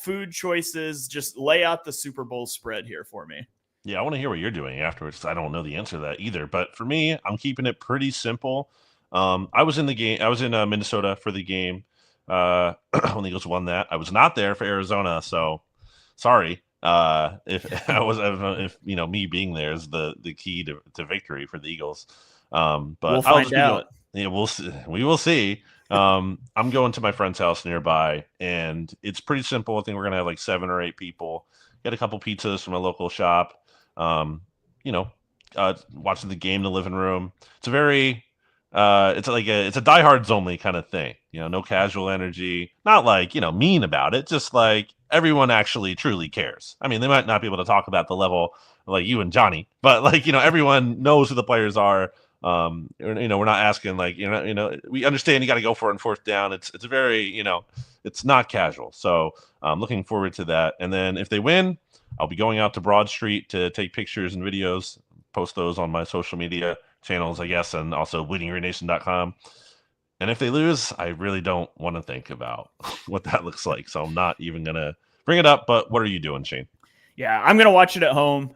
Food choices? Just lay out the Super Bowl spread here for me. Yeah, I want to hear what you're doing afterwards. I don't know the answer to that either. But for me, I'm keeping it pretty simple. I was in the game. I was in Minnesota for the game. When the Eagles won that. I was not there for Arizona, so sorry. If me being there is the key to victory for the Eagles. But we'll find out. We'll see. We will see. I'm going to my friend's house nearby, and it's pretty simple. I think we're gonna have 7 or 8 people. Get a couple pizzas from a local shop. Watching the game in the living room. It's a very it's a diehards only kind of thing. No casual energy, not mean about it, just everyone actually truly cares. I mean, they might not be able to talk about the level like you and Jonny, but everyone knows who the players are. We're not asking we understand you got to go for it on 4th down. It's a very, it's not casual. So I'm looking forward to that. And then if they win, I'll be going out to Broad Street to take pictures and videos, post those on my social media channels, I guess, and also bleedinggreenNation.com. And if they lose, I really don't want to think about what that looks like. So I'm not even going to bring it up. But what are you doing, Shane? Yeah, I'm going to watch it at home.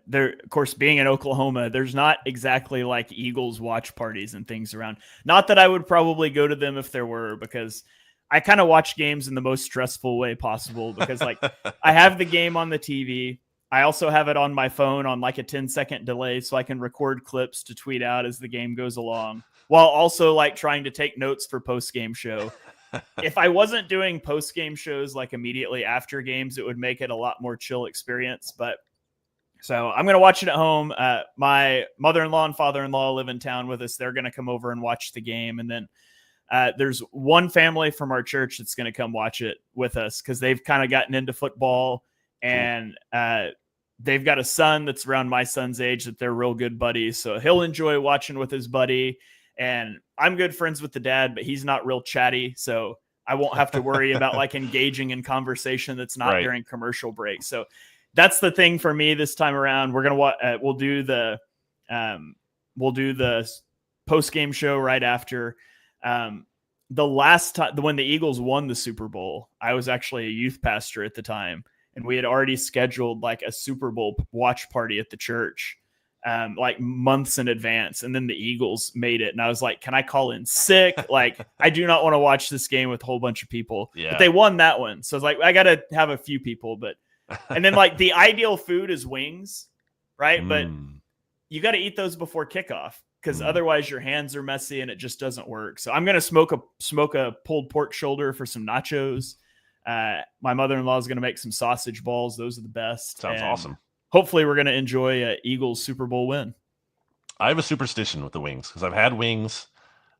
There, of course, being in Oklahoma, there's not exactly Eagles watch parties and things around. Not that I would probably go to them if there were, because I kind of watch games in the most stressful way possible because I have the game on the TV. I also have it on my phone on a 10-second delay so I can record clips to tweet out as the game goes along, while also trying to take notes for post-game show. if I wasn't doing post-game shows like immediately after games, it would make it a lot more chill experience. But so I'm going to watch it at home. My mother-in-law and father-in-law live in town with us. They're going to come over and watch the game. And then there's one family from our church that's going to come watch it with us because they've kind of gotten into football. And they've got a son that's around my son's age that they're real good buddies. So he'll enjoy watching with his buddy. And I'm good friends with the dad, but he's not real chatty. So I won't have to worry about like engaging in conversation that's not during commercial breaks. So that's the thing for me this time around. We're gonna we'll do the post game show right after. The last time when the Eagles won the Super Bowl, I was actually a youth pastor at the time, and we had already scheduled like a Super Bowl watch party at the church, like months in advance. And then the Eagles made it, and I was like, "Can I call in sick? Like, I do not want to watch this game with a whole bunch of people." Yeah. But they won that one, so I was like, I got to have a few people, but. And then like the ideal food is wings, right? But you got to eat those before kickoff because otherwise your hands are messy and it just doesn't work. So I'm going to smoke a pulled pork shoulder for some nachos. My mother-in-law is going to make some sausage balls. Those are the best. Sounds awesome. Hopefully we're going to enjoy a Eagles Super Bowl win. I have a superstition with the wings because I've had wings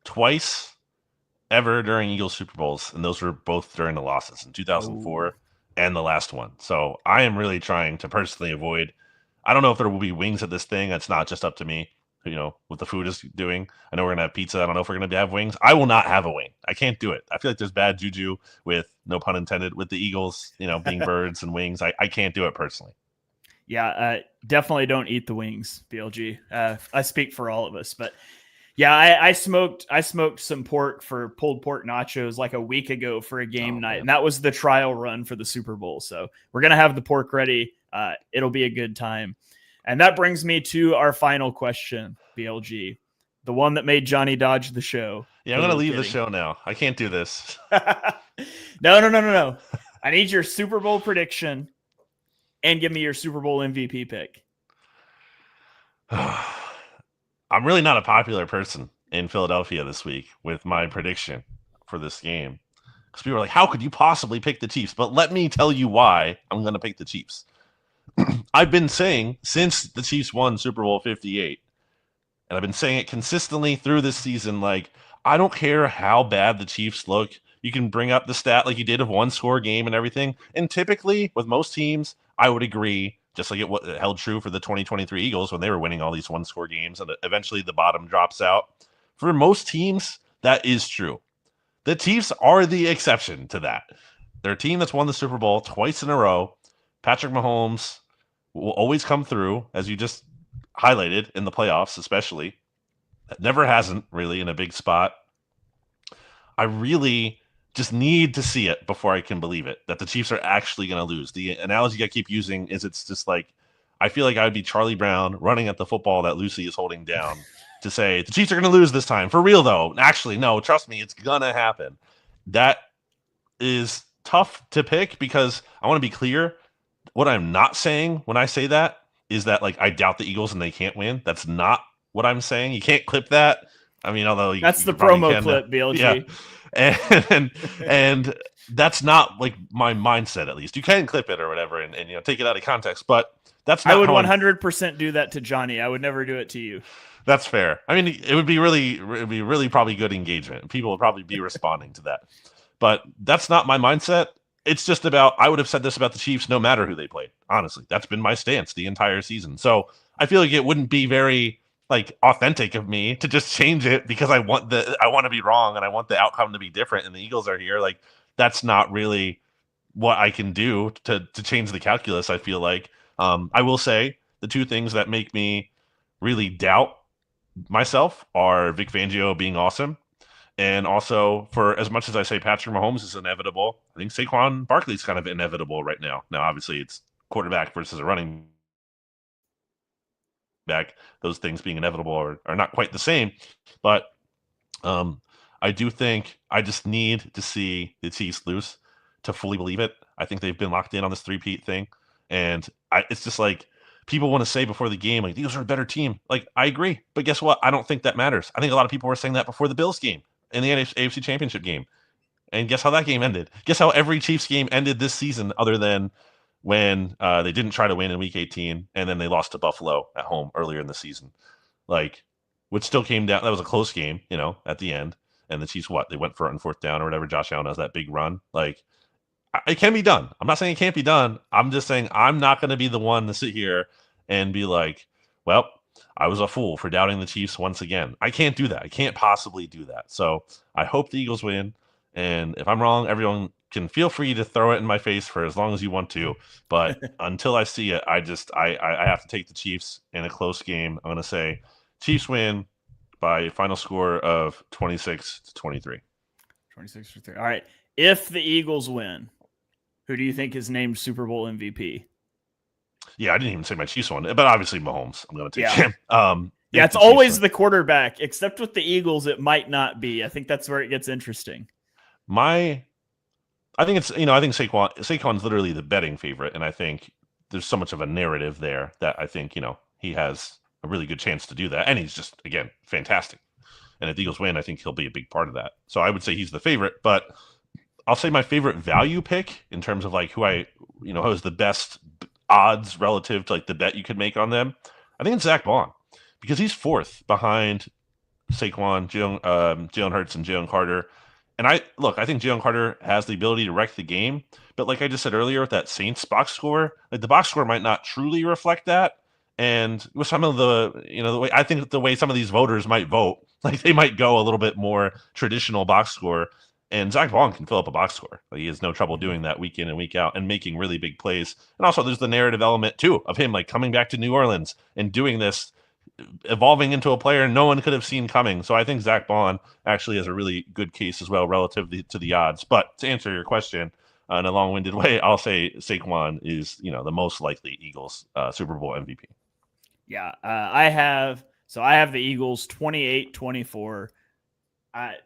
twice ever during Eagles Super Bowls. And those were both during the losses in 2004. And the last one. So I am really trying to personally avoid. I don't know if there will be wings at this thing. It's not just up to me, what the food is doing. I know we're going to have pizza. I don't know if we're going to have wings. I will not have a wing. I can't do it. I feel like there's bad juju with, no pun intended, with the Eagles, being birds and wings. I can't do it personally. Yeah, definitely don't eat the wings, BLG. I speak for all of us, but yeah, I smoked some pork for pulled pork nachos like a week ago for a game night, and that was the trial run for the Super Bowl. So we're gonna have the pork ready. It'll be a good time, and that brings me to our final question, BLG, the one that made Jonny dodge the show. Yeah, I'm gonna leave the show now. I can't do this. No. I need your Super Bowl prediction, and give me your Super Bowl MVP pick. I'm really not a popular person in Philadelphia this week with my prediction for this game. Because people are like, how could you possibly pick the Chiefs? But let me tell you why I'm going to pick the Chiefs. I've been saying since the Chiefs won Super Bowl 58, and I've been saying it consistently through this season, like, I don't care how bad the Chiefs look. You can bring up the stat like you did of one-score game and everything. And typically, with most teams, I would agree, just like it held true for the 2023 Eagles when they were winning all these one-score games and eventually the bottom drops out. For most teams, that is true. The Chiefs are the exception to that. They're a team that's won the Super Bowl twice in a row. Patrick Mahomes will always come through, as you just highlighted, in the playoffs especially. Never hasn't, really, in a big spot. I really just need to see it before I can believe it, that the Chiefs are actually going to lose. The analogy I keep using is it's just like, I feel like I would be Charlie Brown running at the football that Lucy is holding down to say, the Chiefs are going to lose this time. For real, though. Actually, no, trust me, it's going to happen. That is tough to pick because I want to be clear. What I'm not saying when I say that is that, like, I doubt the Eagles and they can't win. That's not what I'm saying. You can't clip that. I mean, although that's the promo clip, BLG. Yeah. And that's not like my mindset. At least you can clip it or whatever, and take it out of context. But that's not. I would 100% do that to Jonny. I would never do it to you. That's fair. I mean, it would be really probably good engagement. People would probably be responding to that. But that's not my mindset. It's just about, I would have said this about the Chiefs no matter who they played. Honestly, that's been my stance the entire season. So I feel like it wouldn't be very authentic of me to just change it because I want to be wrong and I want the outcome to be different and the Eagles are here. Like, that's not really what I can do to change the calculus. I feel like I will say the two things that make me really doubt myself are Vic Fangio being awesome. And also, for as much as I say Patrick Mahomes is inevitable, I think Saquon Barkley is kind of inevitable right now. Now, obviously, it's quarterback versus a running back. Those things being inevitable are not quite the same. But I do think I just need to see the Chiefs lose to fully believe it. I think they've been locked in on this three-peat thing. And it's just like, people want to say before the game, like, the Eagles are a better team. Like, I agree. But guess what? I don't think that matters. I think a lot of people were saying that before the Bills game in the AFC Championship game. And guess how that game ended? Guess how every Chiefs game ended this season, other than when they didn't try to win in Week 18, and then they lost to Buffalo at home earlier in the season. Like, which still came down. That was a close game, at the end. And the Chiefs, they went for it on fourth down or whatever. Josh Allen has that big run. Like, it can be done. I'm not saying it can't be done. I'm just saying I'm not going to be the one to sit here and be like, well, I was a fool for doubting the Chiefs once again. I can't do that. I can't possibly do that. So I hope the Eagles win. And if I'm wrong, everyone can feel free to throw it in my face for as long as you want to. But until I see it, I have to take the Chiefs in a close game. I'm going to say Chiefs win by a final score of 26-23. 26-3. All right. If the Eagles win, who do you think is named Super Bowl MVP? Yeah, I didn't even say my Chiefs one, but obviously Mahomes. I'm going to take him. Yeah, it's always the quarterback, except with the Eagles, it might not be. I think that's where it gets interesting. I think it's, I think Saquon's literally the betting favorite, and I think there's so much of a narrative there that I think, he has a really good chance to do that, and he's just, again, fantastic. And if the Eagles win, I think he'll be a big part of that. So I would say he's the favorite, but I'll say my favorite value pick in terms of like who has the best odds relative to like the bet you could make on them. I think it's Zach Bond, because he's fourth behind Saquon, Jalen Hurts, and Jalen Carter. And I think Jalen Carter has the ability to wreck the game, but like I just said earlier with that Saints box score, like the box score might not truly reflect that. And with some of the way some of these voters might vote, like they might go a little bit more traditional box score. And Zach Bond can fill up a box score. Like, he has no trouble doing that week in and week out and making really big plays. And also there's the narrative element too of him like coming back to New Orleans and doing this, evolving into a player no one could have seen coming. So I think Zach Bond actually has a really good case as well relative to the odds. But to answer your question in a long-winded way, I'll say Saquon is, the most likely Eagles Super Bowl MVP. Yeah, I have the Eagles 28-24.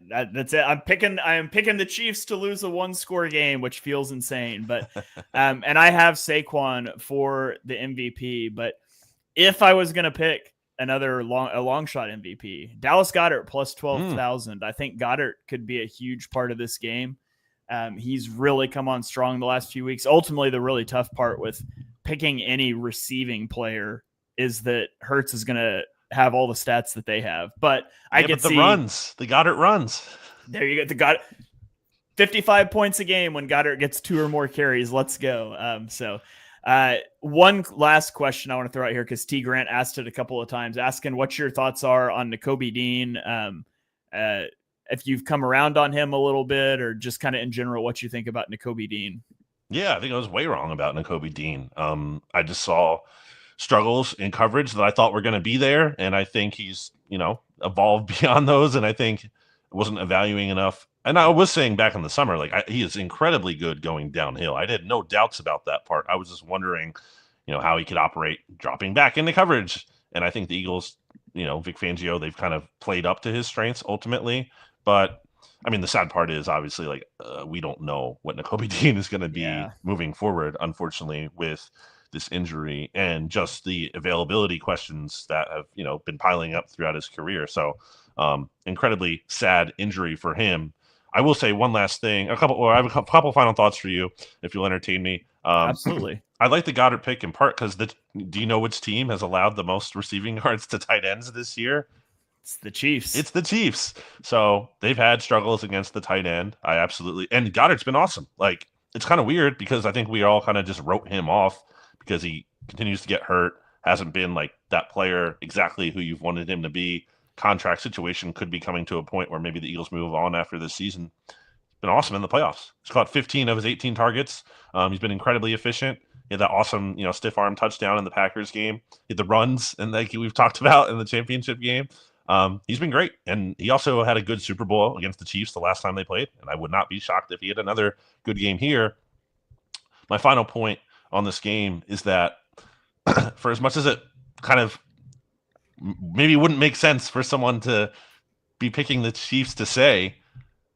That's it. I am picking the Chiefs to lose a one-score game, which feels insane. But and I have Saquon for the MVP. But if I was going to pick a long shot MVP, Dallas Goedert plus 12,000. I think Goedert could be a huge part of this game. He's really come on strong the last few weeks. Ultimately, the really tough part with picking any receiving player is that Hurts is going to have all the stats that they have. But I get the Goedert runs. There you go. The Goedert 55 points a game when Goedert gets 2 or more carries. Let's go. One last question I want to throw out here, because T. Grant asked it a couple of times, asking what your thoughts are on Nakobe Dean. If you've come around on him a little bit, or just kind of in general, what you think about Nakobe Dean. Yeah, I think I was way wrong about Nakobe Dean. I just saw struggles in coverage that I thought were going to be there, and I think he's, evolved beyond those, and I think wasn't evaluating enough. And I was saying back in the summer, he is incredibly good going downhill. I had no doubts about that part. I was just wondering, how he could operate dropping back into coverage. And I think the Eagles, Vic Fangio, they've kind of played up to his strengths ultimately. But I mean, the sad part is obviously we don't know what Nakobe Dean is going to be moving forward, unfortunately, with this injury and just the availability questions that have, been piling up throughout his career. So incredibly sad injury for him. I will say one last thing, I have a couple final thoughts for you, if you'll entertain me. Absolutely. I like the Goedert pick in part because do you know which team has allowed the most receiving yards to tight ends this year? It's the Chiefs. It's the Chiefs. So they've had struggles against the tight end. And Goddard's been awesome. It's kind of weird because I think we all kind of just wrote him off because he continues to get hurt, hasn't been like that player exactly who you've wanted him to be. Contract situation could be coming to a point where maybe the Eagles move on after this season. Been awesome in the playoffs. He's caught 15 of his 18 targets. He's been incredibly efficient. He had that awesome, stiff arm touchdown in the Packers game. He had the runs, and like we've talked about in the championship game. He's been great, and he also had a good Super Bowl against the Chiefs the last time they played. And I would not be shocked if he had another good game here. My final point on this game is that, for as much as it kind of maybe wouldn't make sense for someone to be picking the Chiefs to say,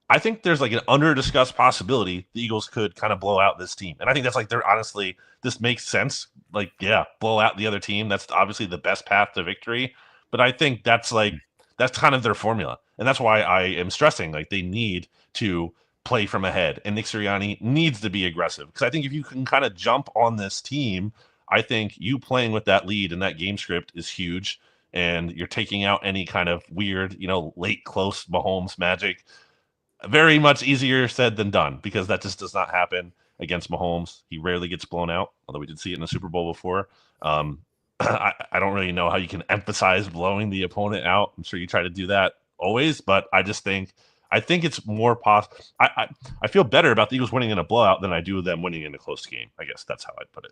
I think there's an under-discussed possibility the Eagles could kind of blow out this team. And I think that's honestly, this makes sense. Blow out the other team. That's obviously the best path to victory. But I think that's kind of their formula. And that's why I am stressing, they need to play from ahead, and Nick Sirianni needs to be aggressive, because I think if you can kind of jump on this team, I think you playing with that lead and that game script is huge, and you're taking out any kind of weird, late close Mahomes magic. Very much easier said than done, because that just does not happen against Mahomes. He rarely gets blown out, although we did see it in the Super Bowl before. I don't really know how you can emphasize blowing the opponent out. I'm sure you try to do that always, but I think it's more possible. I feel better about the Eagles winning in a blowout than I do them winning in a close game. I guess that's how I'd put it.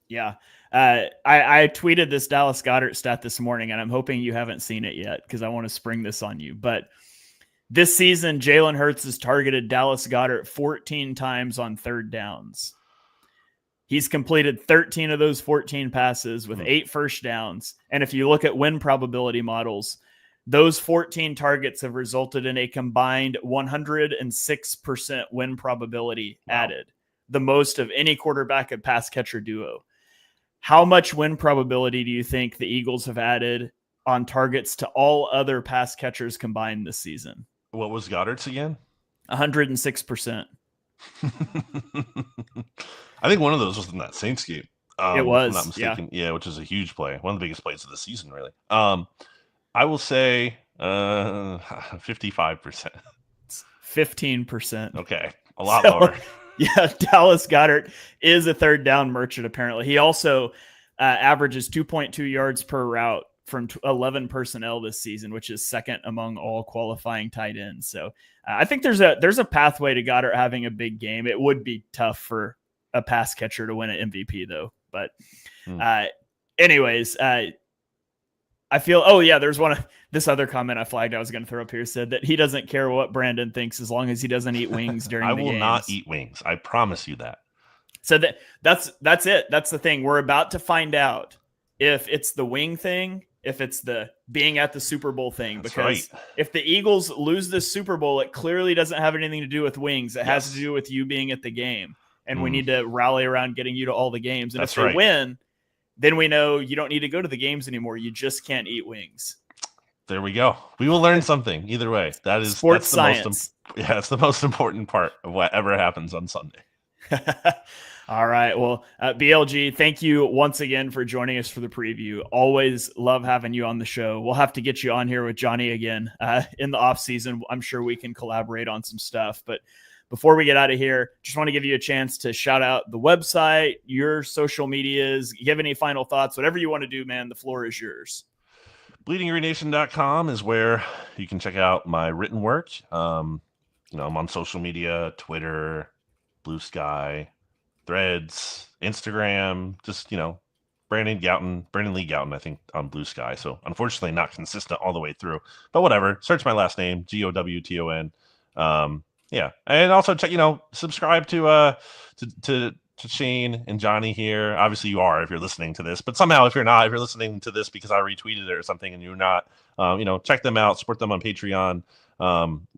Yeah. I tweeted this Dallas Goedert stat this morning, and I'm hoping you haven't seen it yet because I want to spring this on you. But this season, Jalen Hurts has targeted Dallas Goedert 14 times on third downs. He's completed 13 of those 14 passes with 8 first downs. And if you look at win probability models, those 14 targets have resulted in a combined 106% win probability added, the most of any quarterback and pass catcher duo. How much win probability do you think the Eagles have added on targets to all other pass catchers combined this season? What was Goddard's again? 106%. I think one of those was in that Saints game. It was, if I'm not mistaken. Yeah, which is a huge play. One of the biggest plays of the season, really. I will say 55%. 15%. Okay, a lot lower. Yeah, Dallas Goedert is a third down merchant, apparently. He also averages 2.2 yards per route from 11 personnel this season, which is second among all qualifying tight ends. So I think there's a pathway to Goedert having a big game. It would be tough for a pass catcher to win an MVP, though. But anyways, I feel, there's this other comment I flagged I was going to throw up here, said that he doesn't care what Brandon thinks as long as he doesn't eat wings during the games. I will not eat wings. I promise you that. So that's it. That's the thing. We're about to find out if it's the wing thing, if it's the being at the Super Bowl thing. That's because right. If the Eagles lose this Super Bowl, it clearly doesn't have anything to do with wings. It has to do with you being at the game. And we need to rally around getting you to all the games. And That's if they right. win, then we know you don't need to go to the games anymore. You just can't eat wings. There we go. We will learn something either way. That's science. It's the most important part of whatever happens on Sunday. All right. Well, BLG, thank you once again for joining us for the preview. Always love having you on the show. We'll have to get you on here with Jonny again in the off season. I'm sure we can collaborate on some stuff. But before we get out of here, just want to give you a chance to shout out the website, your social medias, give any final thoughts, whatever you want to do, man. The floor is yours. BleedingGreenNation.com is where you can check out my written work. I'm on social media, Twitter, Blue Sky, Threads, Instagram, just, Brandon Lee Gowton, I think, on Blue Sky. So unfortunately not consistent all the way through, but whatever. Search my last name, Gowton. Yeah. And also check, subscribe to Shane and Jonny here. Obviously you are if you're listening to this, but somehow if you're listening to this because I retweeted it or something and you're not, check them out, support them on Patreon.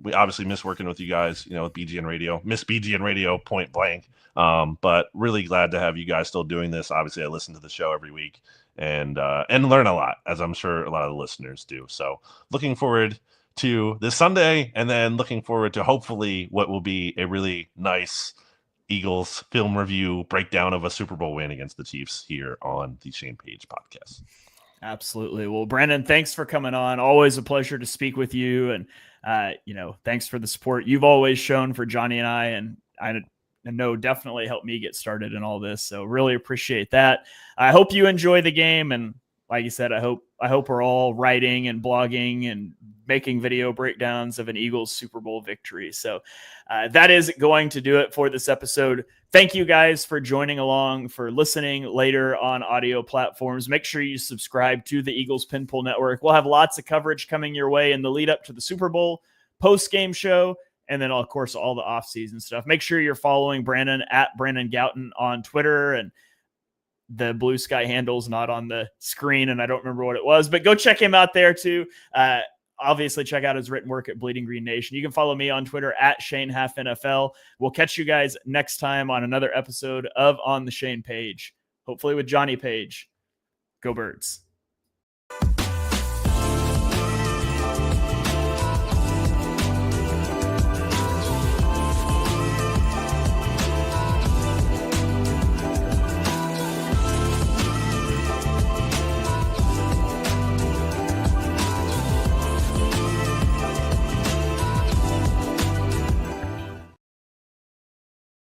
We obviously miss working with you guys, with BGN Radio, miss BGN Radio point blank. But really glad to have you guys still doing this. Obviously I listen to the show every week and learn a lot, as I'm sure a lot of the listeners do. So looking forward to this Sunday, and then looking forward to hopefully what will be a really nice Eagles film review breakdown of a Super Bowl win against the Chiefs here on the Shane Page podcast. Absolutely. Well, Brandon, thanks for coming on. Always a pleasure to speak with you. And, thanks for the support you've always shown for Jonny and I know definitely helped me get started in all this. So really appreciate that. I hope you enjoy the game. And like you said, I hope we're all writing and blogging and making video breakdowns of an Eagles Super Bowl victory. So that is going to do it for this episode. Thank you guys for joining along, for listening later on audio platforms. Make sure you subscribe to the Eagles Pinpool Network. We'll have lots of coverage coming your way in the lead up to the Super Bowl, post-game show, and then, of course, all the off-season stuff. Make sure you're following Brandon at Brandon Gowton on Twitter, and the Blue Sky handle's not on the screen, and I don't remember what it was, but go check him out there too. Obviously, check out his written work at Bleeding Green Nation. You can follow me on Twitter at ShaneHalfNFL. We'll catch you guys next time on another episode of On the Shane Page, hopefully with Jonny Page. Go Birds.